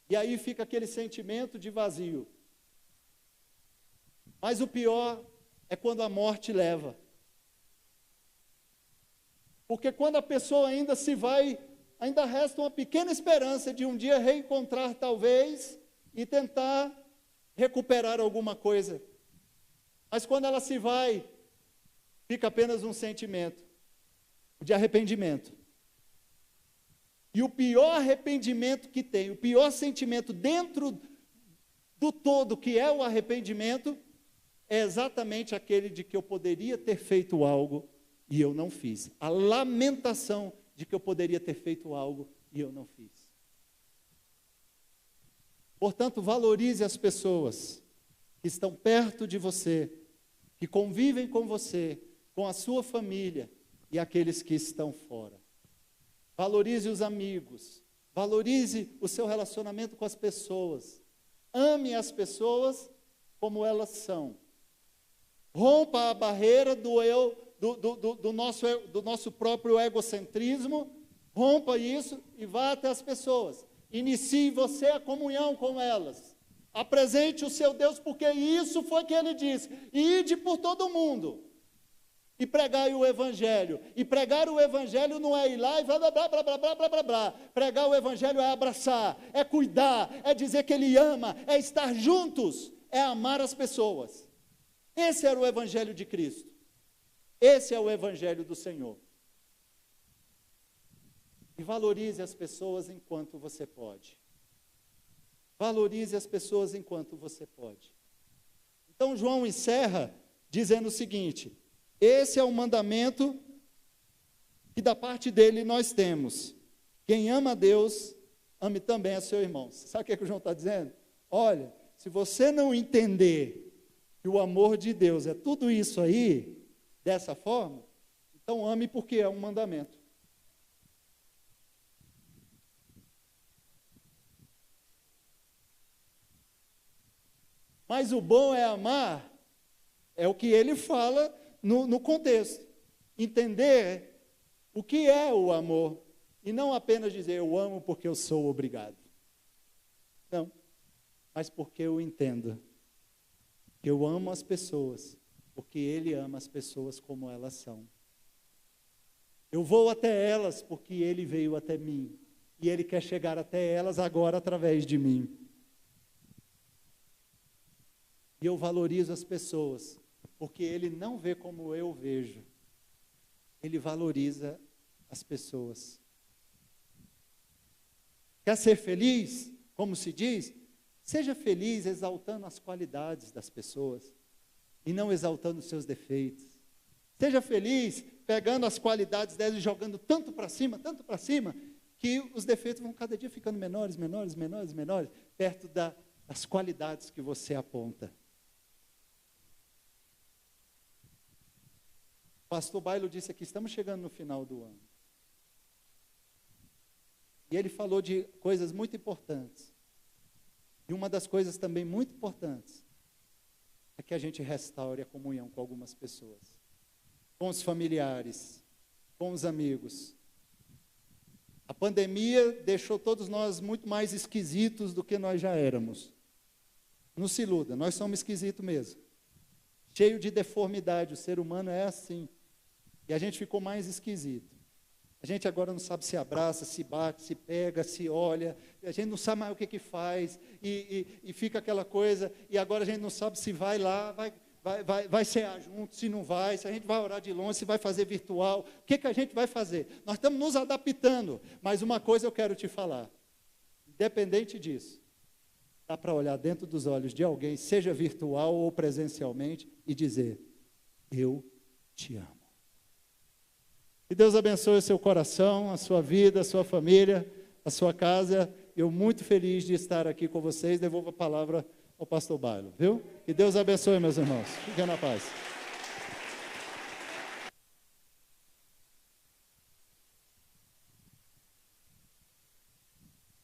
E aí fica aquele sentimento de vazio. Mas o pior é quando a morte leva. Porque quando a pessoa ainda se vai, ainda resta uma pequena esperança de um dia reencontrar talvez e tentar recuperar alguma coisa. Mas quando ela se vai, fica apenas um sentimento de arrependimento. E o pior arrependimento que tem, o pior sentimento dentro do todo que é o arrependimento, é exatamente aquele de que eu poderia ter feito algo e eu não fiz. A lamentação de que eu poderia ter feito algo e eu não fiz. Portanto, valorize as pessoas que estão perto de você, que convivem com você, com a sua família e aqueles que estão fora. Valorize os amigos, valorize o seu relacionamento com as pessoas. Ame as pessoas como elas são. Rompa a barreira do nosso próprio egocentrismo, rompa isso e vá até as pessoas. Inicie você a comunhão com elas. Apresente o seu Deus, porque isso foi que ele disse: ide por todo mundo e pregai o evangelho. E pregar o evangelho não é ir lá e blá, blá, blá, blá, blá, blá, blá, blá. Pregar o evangelho é abraçar, é cuidar, é dizer que ele ama, é estar juntos, é amar as pessoas. Esse era o evangelho de Cristo. Esse é o evangelho do Senhor. E valorize as pessoas enquanto você pode. Valorize as pessoas enquanto você pode. Então João encerra dizendo o seguinte: esse é o mandamento que da parte dele nós temos. Quem ama a Deus, ame também a seu irmão. Sabe o que o João está dizendo? Olha, se você não entender que o amor de Deus é tudo isso aí, dessa forma, então ame porque é um mandamento. Mas o bom é amar, é o que ele fala no contexto. Entender o que é o amor, e não apenas dizer eu amo porque eu sou obrigado. Não, mas porque eu entendo que eu amo as pessoas, porque ele ama as pessoas como elas são. Eu vou até elas porque ele veio até mim, e ele quer chegar até elas agora através de mim. E eu valorizo as pessoas, porque ele não vê como eu vejo. Ele valoriza as pessoas. Quer ser feliz? Como se diz? Seja feliz exaltando as qualidades das pessoas e não exaltando os seus defeitos. Seja feliz pegando as qualidades delas e jogando tanto para cima, que os defeitos vão cada dia ficando menores, perto das qualidades que você aponta. O pastor Bailo disse aqui, estamos chegando no final do ano. E ele falou de coisas muito importantes. E uma das coisas também muito importantes é que a gente restaure a comunhão com algumas pessoas. Com os familiares, com os amigos. A pandemia deixou todos nós muito mais esquisitos do que nós já éramos. Não se iluda, nós somos esquisitos mesmo. cheio de deformidade. O ser humano é assim. E a gente ficou mais esquisito. A gente agora não sabe se abraça, se bate, se pega, se olha. A gente não sabe mais o que faz. E fica aquela coisa. E agora a gente não sabe se vai lá, vai cear junto, se não vai, se a gente vai orar de longe, se vai fazer virtual. O que a gente vai fazer? Nós estamos nos adaptando. Mas uma coisa eu quero te falar. Independente disso, dá para olhar dentro dos olhos de alguém, seja virtual ou presencialmente, e dizer: eu te amo. Que Deus abençoe o seu coração, a sua vida, a sua família, a sua casa. Eu muito feliz de estar aqui com vocês. Devolvo a palavra ao pastor Bailo, viu? Que Deus abençoe, meus irmãos. Fiquem na paz.